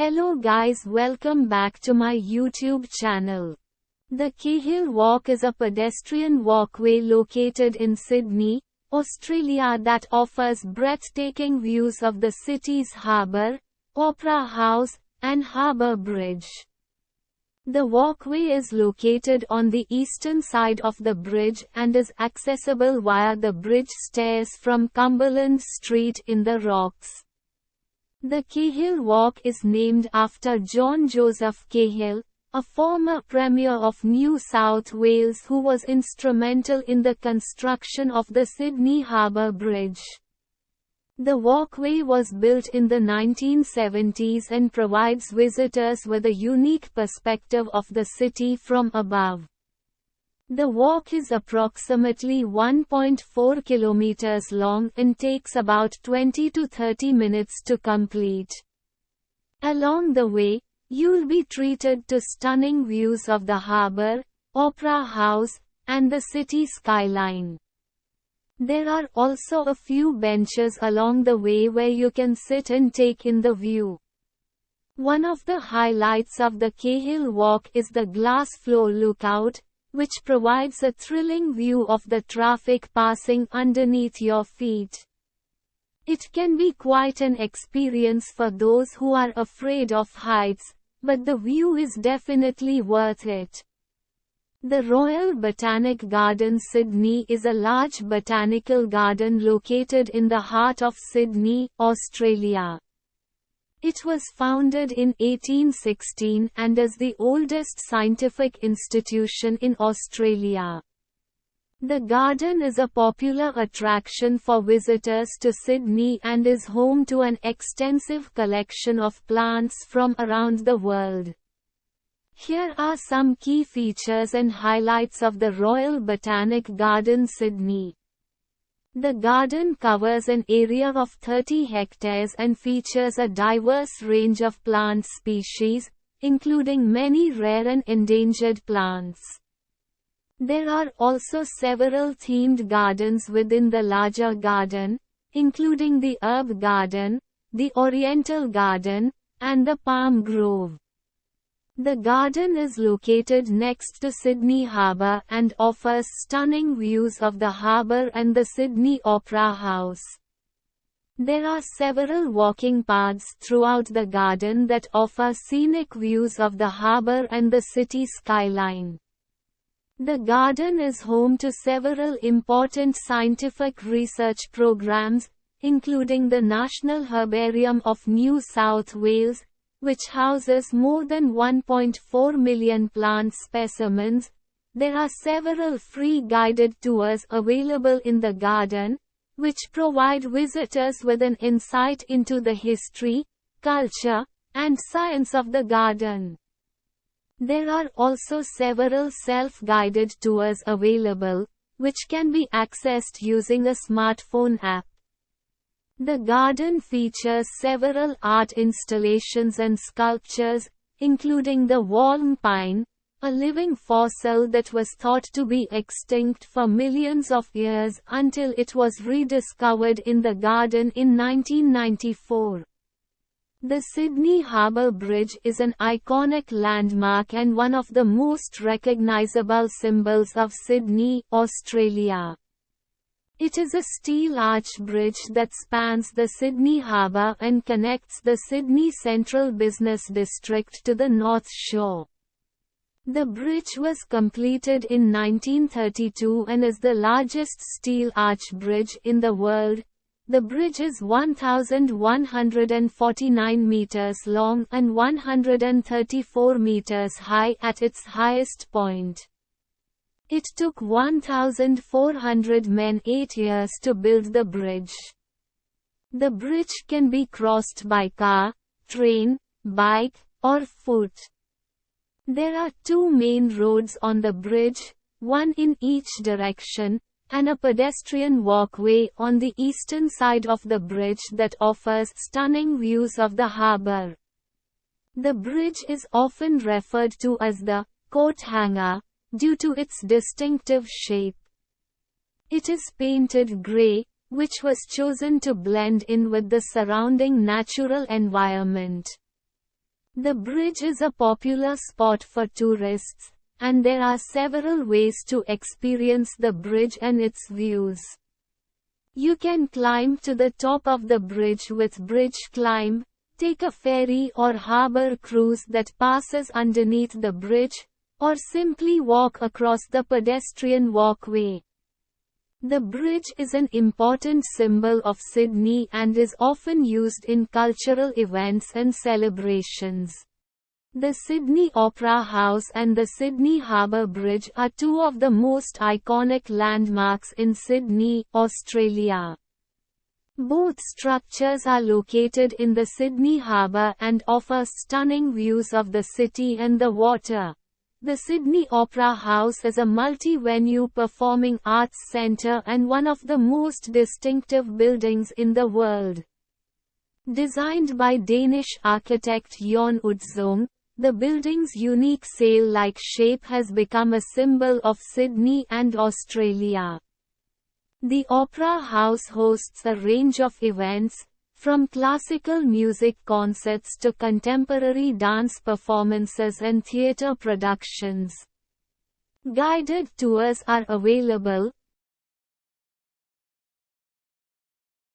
Hello guys, welcome back to my YouTube channel. The Cahill Walk is a pedestrian walkway located in Sydney, Australia that offers breathtaking views of the city's harbour, Opera House, and Harbour Bridge. The walkway is located on the eastern side of the bridge and is accessible via the bridge stairs from Cumberland Street in the Rocks. The Cahill Walk is named after John Joseph Cahill, a former Premier of New South Wales who was instrumental in the construction of the Sydney Harbour Bridge. The walkway was built in the 1970s and provides visitors with a unique perspective of the city from above. The walk is approximately 1.4 kilometers long and takes about 20 to 30 minutes to complete. Along the way, you'll be treated to stunning views of the harbour, Opera House, and the city skyline. There are also a few benches along the way where you can sit and take in the view. One of the highlights of the Cahill Walk is the glass floor lookout, which provides a thrilling view of the traffic passing underneath your feet. It can be quite an experience for those who are afraid of heights, but the view is definitely worth it. The Royal Botanic Garden Sydney is a large botanical garden located in the heart of Sydney, Australia. It was founded in 1816 and is the oldest scientific institution in Australia. The garden is a popular attraction for visitors to Sydney and is home to an extensive collection of plants from around the world. Here are some key features and highlights of the Royal Botanic Garden Sydney. The garden covers an area of 30 hectares and features a diverse range of plant species, including many rare and endangered plants. There are also several themed gardens within the larger garden, including the Herb Garden, the Oriental Garden, and the Palm Grove. The garden is located next to Sydney Harbour and offers stunning views of the harbour and the Sydney Opera House. There are several walking paths throughout the garden that offer scenic views of the harbour and the city skyline. The garden is home to several important scientific research programs, including the National Herbarium of New South Wales, which houses more than 1.4 million plant specimens. There are several free guided tours available in the garden, which provide visitors with an insight into the history, culture, and science of the garden. There are also several self-guided tours available, which can be accessed using a smartphone app. The garden features several art installations and sculptures, including the walnut pine, a living fossil that was thought to be extinct for millions of years until it was rediscovered in the garden in 1994. The Sydney Harbour Bridge is an iconic landmark and one of the most recognisable symbols of Sydney, Australia. It is a steel arch bridge that spans the Sydney Harbour and connects the Sydney Central Business District to the North Shore. The bridge was completed in 1932 and is the largest steel arch bridge in the world. The bridge is 1,149 meters long and 134 meters high at its highest point. It took 1,400 men 8 years to build the bridge. The bridge can be crossed by car, train, bike, or foot. There are two main roads on the bridge, one in each direction, and a pedestrian walkway on the eastern side of the bridge that offers stunning views of the harbour. The bridge is often referred to as the coat hanger, due to its distinctive shape. It is painted grey, which was chosen to blend in with the surrounding natural environment. The bridge is a popular spot for tourists, and there are several ways to experience the bridge and its views. You can climb to the top of the bridge with bridge climb, take a ferry or harbor cruise that passes underneath the bridge, or simply walk across the pedestrian walkway. The bridge is an important symbol of Sydney and is often used in cultural events and celebrations. The Sydney Opera House and the Sydney Harbour Bridge are two of the most iconic landmarks in Sydney, Australia. Both structures are located in the Sydney Harbour and offer stunning views of the city and the water. The Sydney Opera House is a multi-venue performing arts centre and one of the most distinctive buildings in the world. Designed by Danish architect Jon Utzon, the building's unique sail-like shape has become a symbol of Sydney and Australia. The Opera House hosts a range of events, from classical music concerts to contemporary dance performances and theatre productions. Guided tours are available,